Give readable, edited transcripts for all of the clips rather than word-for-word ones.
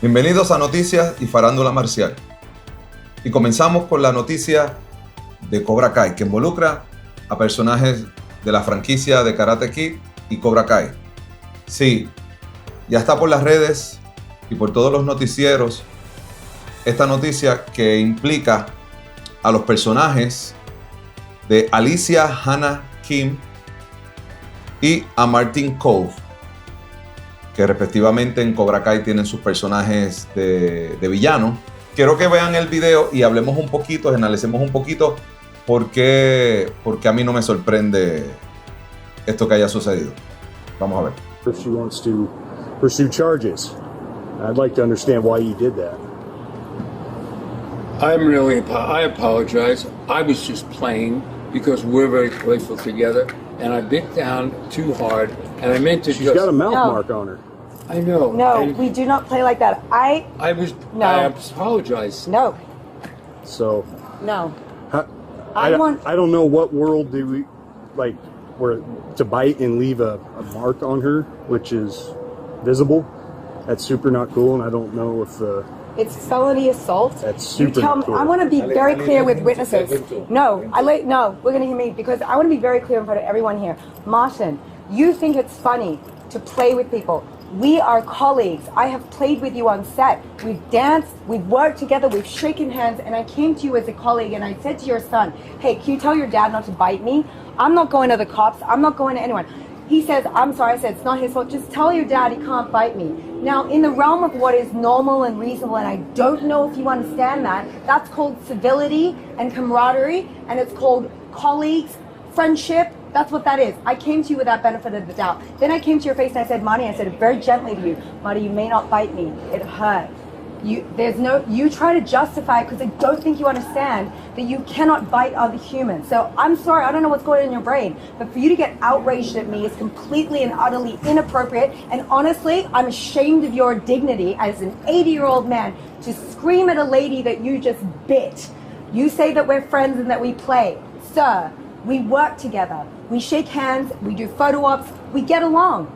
Bienvenidos a Noticias y Farándula Marcial. Y comenzamos con la noticia de Cobra Kai, que involucra a personajes de la franquicia de Karate Kid y Cobra Kai. Sí, ya está por las redes y por todos los noticieros esta noticia que implica a los personajes de Alicia Hannah Kim y a Martin Kove, que respectivamente en Cobra Kai tienen sus personajes de villano. Quiero que vean el video y hablemos un poquito, analicemos un poquito por qué a mí no me sorprende esto que haya sucedido. Vamos a ver. If she wants to pursue charges, I'd like to understand why you did that. I apologize. I was just playing because we're very playful together, and I bit down too hard, and I meant to. She's got a mouth mark on her. I know. No, we do not play like that. I apologize. No. So. No. I don't know what world do we like where to bite and leave a mark on her, which is visible. That's super not cool, and I don't know if it's felony assault. That's super not cool. I want to be very clear with witnesses. No, we're going to hear me because I want to be very clear in front of everyone here. Martin, you think it's funny to play with people. We are colleagues. I have played with you on set. We've danced, we've worked together, we've shaken hands, and I came to you as a colleague and I said to your son, hey, can you tell your dad not to bite me? I'm not going to the cops. I'm not going to anyone. He says, I'm sorry. I said, it's not his fault. Just tell your dad he can't bite me. Now, in the realm of what is normal and reasonable, and I don't know if you understand that, that's called civility and camaraderie, and it's called colleagues, friendship. That's what that is. I came to you with that benefit of the doubt. Then I came to your face and I said, Marty, I said it very gently to you, Marty, you may not bite me. It hurt. You try to justify it because I don't think you understand that you cannot bite other humans. So I'm sorry, I don't know what's going on in your brain, but for you to get outraged at me is completely and utterly inappropriate. And honestly, I'm ashamed of your dignity as an 80-year-old man to scream at a lady that you just bit. You say that we're friends and that we play. Sir, we work together. We shake hands, we do photo ops, we get along.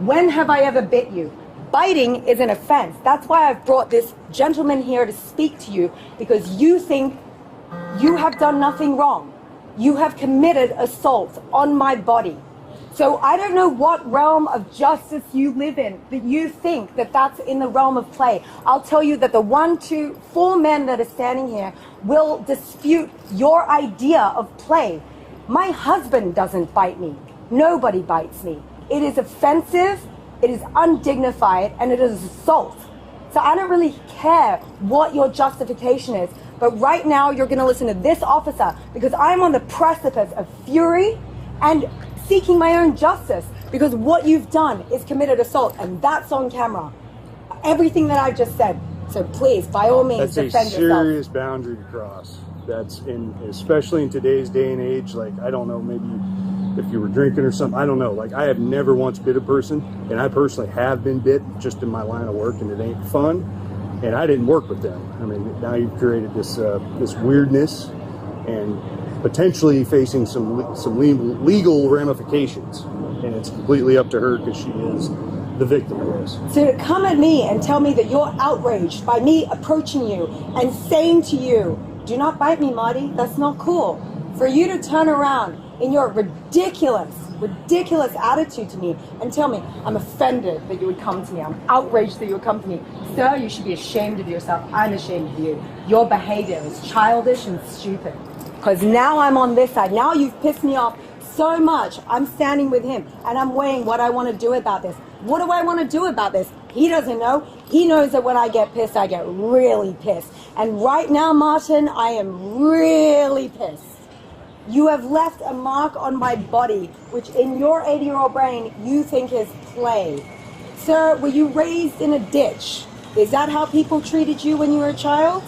When have I ever bit you? Biting is an offense. That's why I've brought this gentleman here to speak to you, because you think you have done nothing wrong. You have committed assault on my body. So I don't know what realm of justice you live in that you think that that's in the realm of play. I'll tell you that the 1, 2, 4 men that are standing here will dispute your idea of play. My husband doesn't bite me. Nobody bites me. It is offensive, it is undignified, and it is assault. So I don't really care what your justification is, but right now you're going to listen to this officer because I'm on the precipice of fury and seeking my own justice because what you've done is committed assault, and that's on camera. Everything that I've just said. So please, by all means, defend yourself. That's a serious boundary to cross. That's especially in today's day and age. Like, I don't know, maybe if you were drinking or something, I don't know. Like, I have never once bit a person, and I personally have been bit just in my line of work, and it ain't fun. And I didn't work with them. I mean, now you've created this weirdness, and potentially facing some legal ramifications. And it's completely up to her because she is the victim of this. So to come at me and tell me that you're outraged by me approaching you and saying to you, do not bite me, Marty, that's not cool. For you to turn around in your ridiculous attitude to me and tell me, I'm offended that you would come to me, I'm outraged that you would come to me. Sir, you should be ashamed of yourself. I'm ashamed of you. Your behavior is childish and stupid. Because now I'm on this side. Now you've pissed me off so much. I'm standing with him and I'm weighing what I want to do about this. What do I want to do about this? He doesn't know. He knows that when I get pissed, I get really pissed. And right now, Martin, I am really pissed. You have left a mark on my body, which in your 80-year-old brain, you think is play. Sir, were you raised in a ditch? Is that how people treated you when you were a child?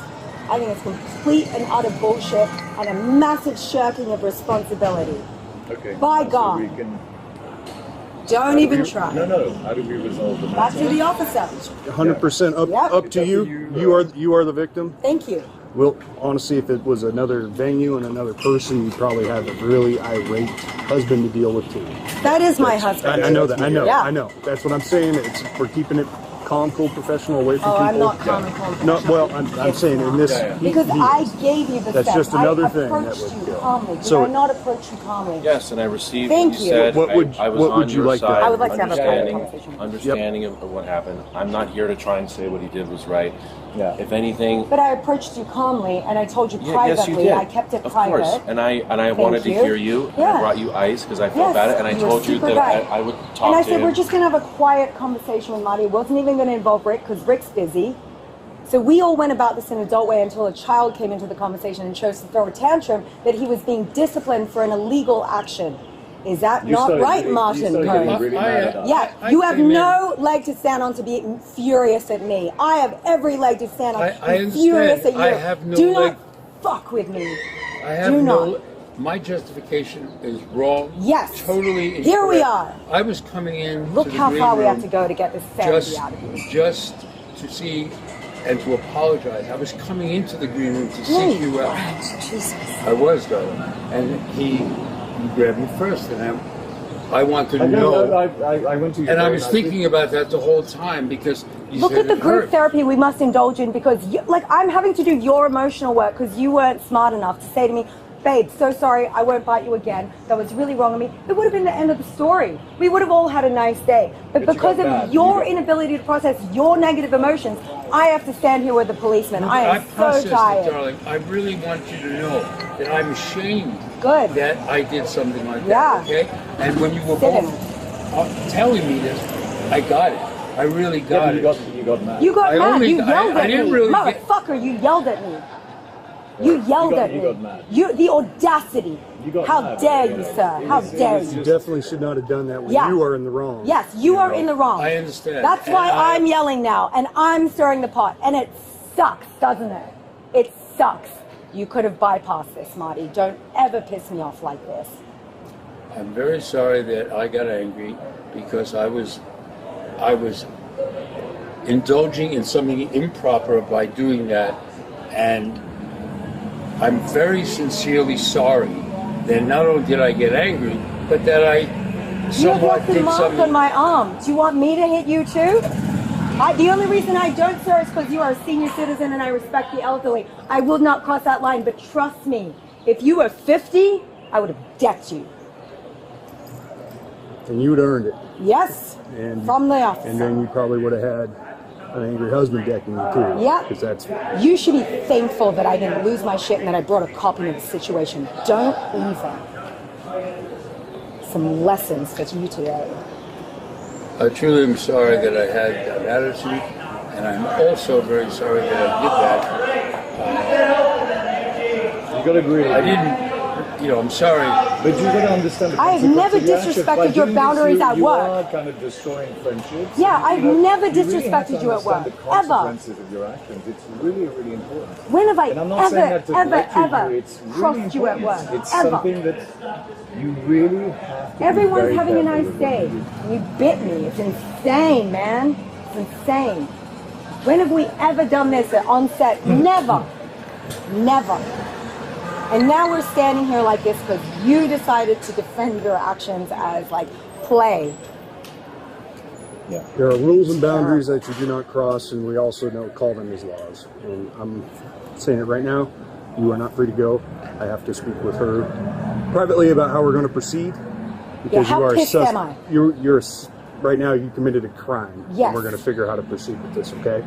I think it's complete and utter bullshit and a massive shirking of responsibility. Okay. By God. So we can... Don't even try. No. How do we resolve the matter? Back to the officer. 100% up to you. You are the victim. Thank you. Well, honestly, if it was another venue and another person, you'd probably have a really irate husband to deal with too. That is my husband. I know that. I know. Yeah. I know. That's what I'm saying. We're keeping it calm, cool professional away from Oh, people? I'm not calm and cool. No, well, I'm saying in this. Because I gave you the That's steps. just another I thing that approached would- you yeah. calmly. Did So- I not approach you calmly? Yes, and I received Thank what you you. said. What would- I was what on would you your like to- side, I would like to have a private understanding, conversation. understanding of what happened. I'm not here to try and say what he did was right. Yeah. If anything, But I approached you calmly, and I told you yes, you privately. did. I kept it of private. course, and I wanted to you. hear you. And Yeah. I brought you ice because I felt Yes, bad, and I you were told you super that right. I would talk And I to said, him. we're just going to have a quiet conversation with Marty. It wasn't even going to involve Rick because Rick's busy. So we all went about this in an adult way until a child came into the conversation and chose to throw a tantrum that he was being disciplined for an illegal action. Is that You not started right, getting- Martin? you started Cohen? getting really mad at us. Yeah, I you have came in- no leg to stand on to be furious at me. I have every leg to stand on I to be understand. furious at you. I have no Do leg- not fuck with me. I have Do no. not. My justification is wrong. Yes. Totally incorrect. Here we are. I was coming in. Look to the how green far we room have to go to get this sanity out of you. just to see and to apologize. I was coming into the green room to No, seek you out. Jesus. I was, though, and he grabbed me first, and I wanted to know. I went to your And I phone, was thinking about that the whole time because you Look said at the it group hurt. therapy we must indulge in because, I'm having to do your emotional work because you weren't smart enough to say to me, babe, so sorry, I won't bite you again. That was really wrong of me. It would have been the end of the story. We would have all had a nice day. But But you because got of mad. your You got- inability to process your negative emotions, I have to stand here with the policeman. I am so processed it, tired. darling. I really want you to know that I'm ashamed Good. that I did something like Yeah. that. Okay? And when you were Sit both in. telling me this, I got it. I really Yeah, got but it. you got mad. You got I mad. only- You yelled I at didn't me. really get- Motherfucker, you yelled at me. You yelled at me. you got mad. The audacity. You got How mad, dare you you, know. sir? How dare you? You definitely should not have done that when Yeah. you are in the wrong. Yes, you are in the wrong. I understand. That's And why I- I'm yelling now, and I'm stirring the pot, and it sucks, doesn't it? It sucks. You could have bypassed this, Marty. Don't ever piss me off like this. I'm very sorry that I got angry because I was indulging in something improper by doing that, and I'm very sincerely sorry that not only did I get angry, but that I You have somewhat left a did mark on something. my arm. Do you want me to hit you too? The only reason I don't, sir, is because you are a senior citizen and I respect the elderly. I will not cross that line, but trust me, if you were 50, I would have decked you. And you'd earned it. Yes, And from the officer. And then you probably would have had an angry husband decking you too. Yeah. Because that's You should be thankful that I didn't lose my shit and that I brought a cop into the situation. Don't even. Some lessons for you today. I truly am sorry that I had that attitude, and I'm also very sorry that I did that. You got to agree. I didn't, I'm sorry. But you got to understand. The I have never consequences of your actions. disrespected By your doing this, boundaries at you work. are kind of destroying friendships. Yeah, I've You know, never you really have to disrespected you at work, understand the ever. consequences of your actions. It's really, really important. When have I And I'm not saying that to ever lecture ever you. It's really crossed you at important. work? It's Ever. something that you really have to. Everyone's be very having a careful nice with what day. you do. And you bit me. It's insane, man. It's insane. When have we ever done this on set? Never. Never. And now we're standing here like this because you decided to defend your actions as like play. Yeah. There are rules and boundaries that you do not cross, and we also call them as laws. And I'm saying it right now. You are not free to go. I have to speak with her privately about how we're going to proceed. Because how you are pissed am I? right now. You committed a crime. Yes. And we're going to figure out how to proceed with this. Okay.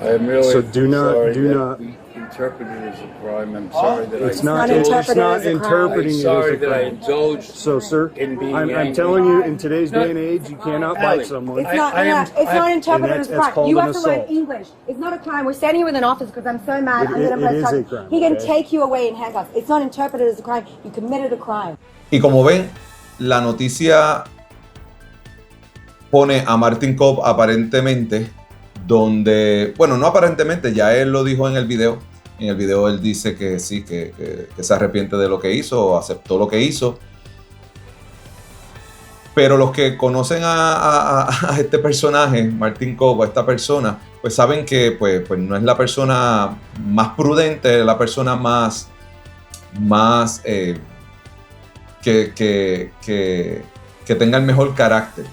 I am really So do not- sorry do that not- we interpreted it as a crime. I'm sorry that It's I not. not It's interpreted not as a crime. interpreting I'm it sorry as a that I crime. indulged. So, sir, in being I'm angry. telling you, in today's No. day and age, you cannot Allie, bite someone. It's not. I am- it's not interpreted and as a that's crime. called You an have to learn assault. English. It's not a crime. We're standing here with an officer because I'm so mad. I'm It gonna press is a charges. crime, He can okay? take you away in handcuffs. It's not interpreted as a crime. You committed a crime. Y como ven, la noticia pone a Martin Cobb aparentemente donde, bueno, no aparentemente, ya él lo dijo en el video. En el video él dice que sí, que se arrepiente de lo que hizo o aceptó lo que hizo. Pero los que conocen a este personaje, Martin Cobb, a esta persona, pues saben que pues no es la persona más prudente, la persona más que tenga el mejor carácter.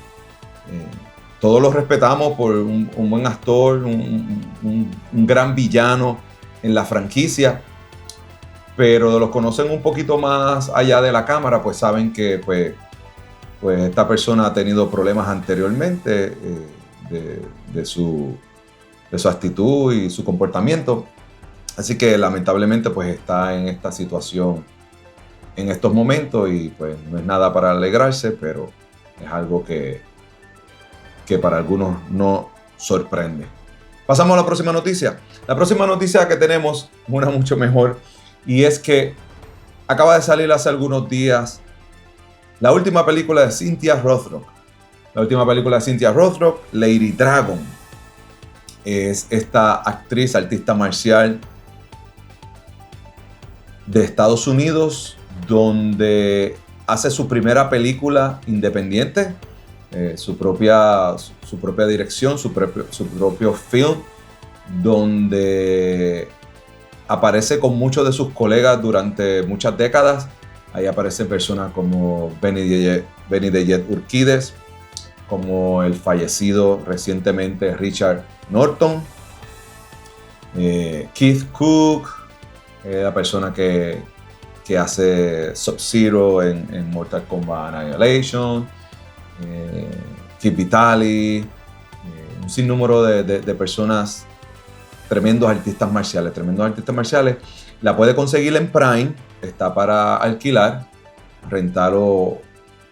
todos lo respetamos por un buen actor, un gran villano en la franquicia, pero los conocen un poquito más allá de la cámara, pues saben que pues esta persona ha tenido problemas anteriormente de su actitud y su comportamiento. Así que lamentablemente pues está en esta situación en estos momentos y pues no es nada para alegrarse, pero es algo que para algunos no sorprende. Pasamos a la próxima noticia. La próxima noticia que tenemos es una mucho mejor y es que acaba de salir hace algunos días la última película de Cynthia Rothrock. La última película de Cynthia Rothrock, Lady Dragon. Es esta actriz, artista marcial de Estados Unidos, donde hace su primera película independiente, su propia dirección, su propio film, donde aparece con muchos de sus colegas durante muchas décadas. Ahí aparecen personas como Benedict Urquidez, como el fallecido recientemente Richard Norton, Keith Cook, la persona que hace Sub-Zero en Mortal Kombat Annihilation, Kid Vitali, un sinnúmero de personas, tremendos artistas marciales. La puede conseguir en Prime, está para alquilar, rentar o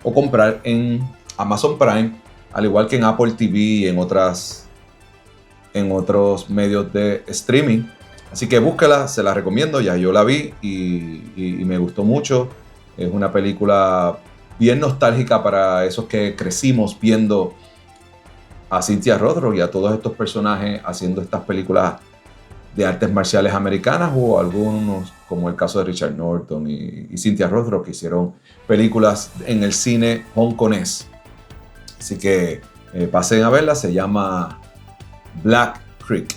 comprar en Amazon Prime, al igual que en Apple TV y en otros medios de streaming. Así que búsquela, se la recomiendo, ya yo la vi y me gustó mucho. Es una película bien nostálgica para esos que crecimos viendo a Cynthia Rothrock y a todos estos personajes haciendo estas películas de artes marciales americanas, o algunos, como el caso de Richard Norton y Cynthia Rothrock, que hicieron películas en el cine hongkonés. Así que pasen a verla, se llama Black Creek.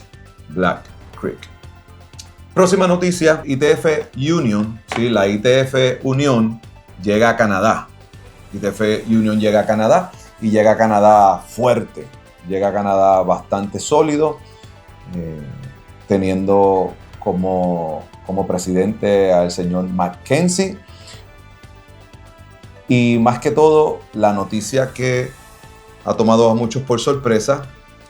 Próxima noticia, ITF Union, ¿sí? La ITF Unión llega a Canadá. ITF Union llega a Canadá y llega a Canadá fuerte, llega a Canadá bastante sólido, teniendo como presidente al señor Mackenzie. Y más que todo, la noticia que ha tomado a muchos por sorpresa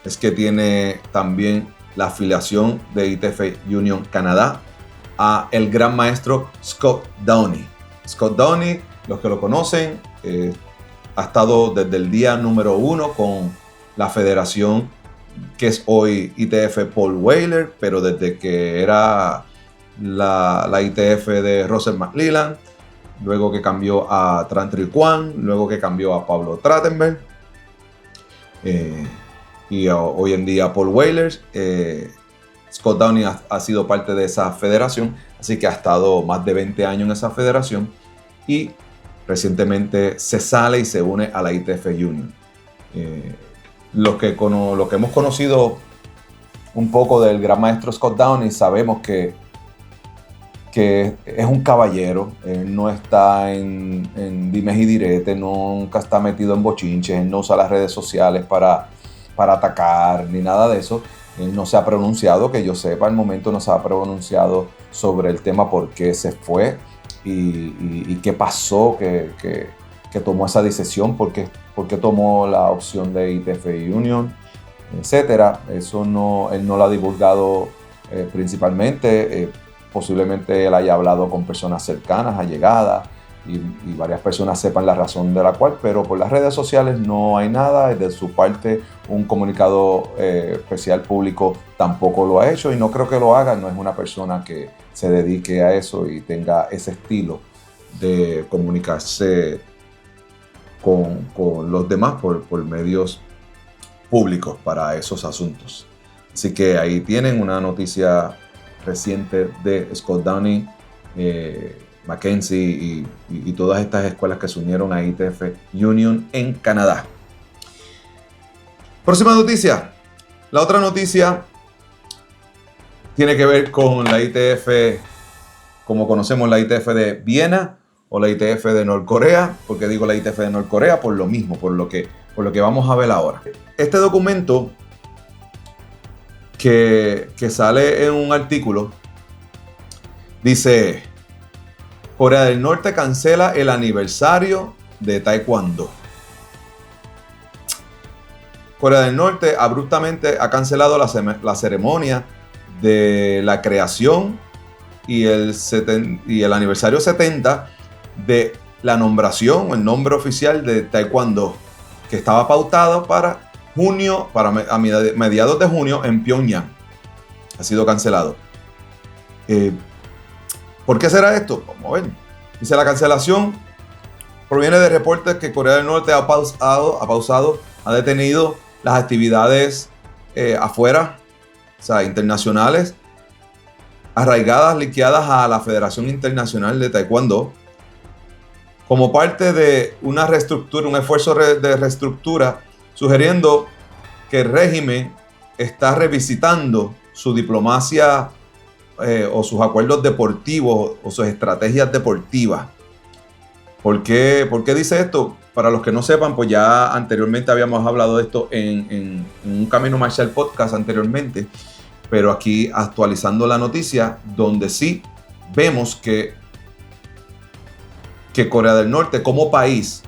es que tiene también la afiliación de ITF Union Canadá a el gran maestro Scott Downey. Scott Downey, los que lo conocen, ha estado desde el día número 1 con la federación que es hoy ITF Paul Wheeler, pero desde que era la ITF de Russell McLelland, luego que cambió a Tran Tri Quan, luego que cambió a Pablo Trachtenberg, y hoy en día Paul Wheeler. Scott Downey ha sido parte de esa federación, así que ha estado más de 20 años en esa federación y recientemente se sale y se une a la ITF Union. Lo que hemos conocido un poco del gran maestro Scott Downey, sabemos que es un caballero. Él no está en dimes y diretes, nunca está metido en bochinches, él no usa las redes sociales para atacar ni nada de eso. Él no se ha pronunciado, que yo sepa, al momento no se ha pronunciado sobre el tema por qué se fue y qué pasó, que tomó esa decisión, por qué tomó la opción de ITF Union, etcétera. Eso él no lo ha divulgado principalmente. Posiblemente él haya hablado con personas cercanas, allegadas, y varias personas sepan la razón de la cual, pero por las redes sociales no hay nada. De su parte, un comunicado especial público tampoco lo ha hecho y no creo que lo haga. No es una persona que se dedique a eso y tenga ese estilo de comunicarse con los demás por medios públicos para esos asuntos. Así que ahí tienen una noticia reciente de Scott Downey, Mackenzie y todas estas escuelas que se unieron a ITF Union en Canadá. Próxima noticia. La otra noticia tiene que ver con la ITF, como conocemos la ITF de Viena o la ITF de Norcorea. ¿Por qué digo la ITF de Norcorea? Por lo mismo, por lo que por lo que vamos a ver ahora. Este documento que sale en un artículo dice: Corea del Norte cancela el aniversario de Taekwondo. Corea del Norte abruptamente ha cancelado la ceremonia de la creación y el aniversario 70 de la nombración o el nombre oficial de Taekwondo, que estaba pautado para junio, a mediados de junio en Pyongyang. Ha sido cancelado. ¿Por qué será esto? Vamos a ver. Dice: la cancelación proviene de reportes que Corea del Norte ha pausado, ha detenido las actividades afuera, o sea, internacionales, arraigadas, liqueadas a la Federación Internacional de Taekwondo, como parte de una reestructura, un esfuerzo de reestructura, sugiriendo que el régimen está revisitando su diplomacia o sus acuerdos deportivos o sus estrategias deportivas. ¿Por qué dice esto? Para los que no sepan, pues ya anteriormente habíamos hablado de esto en un Camino Marcial podcast anteriormente, pero aquí actualizando la noticia, donde sí vemos que Corea del Norte como país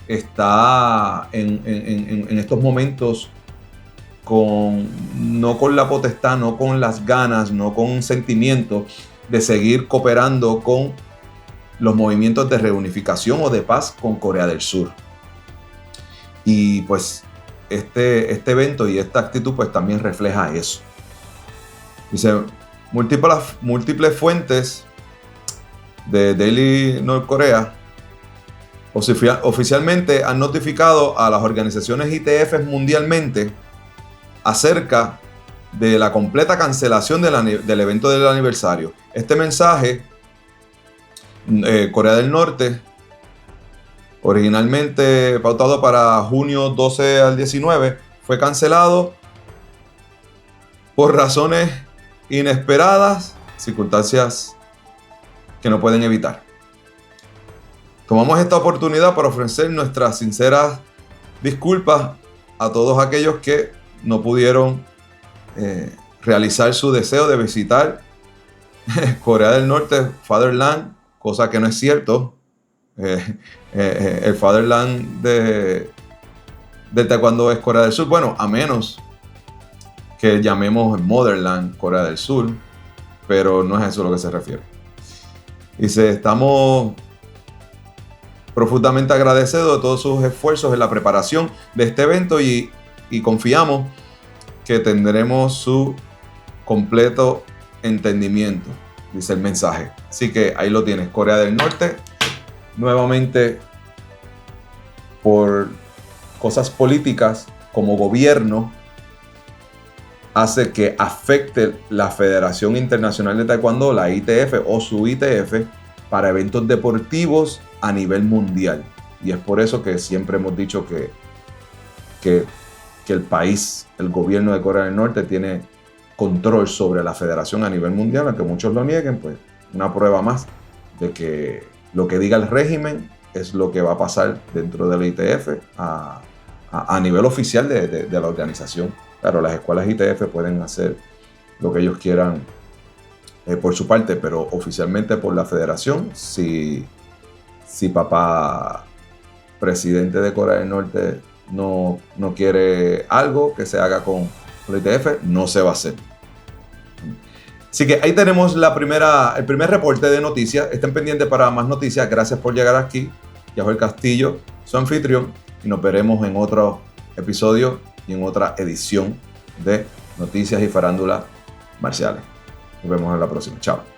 está en estos momentos no con la potestad, no con las ganas, no con un sentimiento de seguir cooperando con los movimientos de reunificación o de paz con Corea del Sur. Y pues este evento y esta actitud pues también refleja eso. Dice: múltiples fuentes de Daily North Korea oficialmente han notificado a las organizaciones ITF mundialmente acerca de la completa cancelación del evento del aniversario. Este mensaje, Corea del Norte, originalmente pautado para junio 12 al 19, fue cancelado por razones inesperadas, circunstancias que no pueden evitar. Tomamos esta oportunidad para ofrecer nuestras sinceras disculpas a todos aquellos que no pudieron realizar su deseo de visitar Corea del Norte, Fatherland, cosa que no es cierto. El Fatherland de Taekwondo es Corea del Sur. Bueno, a menos que llamemos Motherland Corea del Sur, pero no es eso a lo que se refiere. Dice: estamos profundamente agradecidos de todos sus esfuerzos en la preparación de este evento y confiamos que tendremos su completo entendimiento, dice el mensaje. Así que ahí lo tienes, Corea del Norte, nuevamente por cosas políticas como gobierno, hace que afecte la Federación Internacional de Taekwondo, la ITF o su ITF, para eventos deportivos a nivel mundial. Y es por eso que siempre hemos dicho que el país, el gobierno de Corea del Norte tiene control sobre la federación a nivel mundial, aunque muchos lo nieguen, pues una prueba más de que lo que diga el régimen es lo que va a pasar dentro de la ITF a nivel oficial de la organización. Claro, las escuelas ITF pueden hacer lo que ellos quieran por su parte, pero oficialmente por la federación, si papá presidente de Corea del Norte no quiere algo que se haga con la ITF, no se va a hacer. Así que ahí tenemos el primer reporte de noticias. Estén pendientes para más noticias. Gracias por llegar aquí. Yajoel Castillo, su anfitrión, y nos veremos en otro episodio y en otra edición de Noticias y Farándula Marciales. Nos vemos en la próxima. Chao.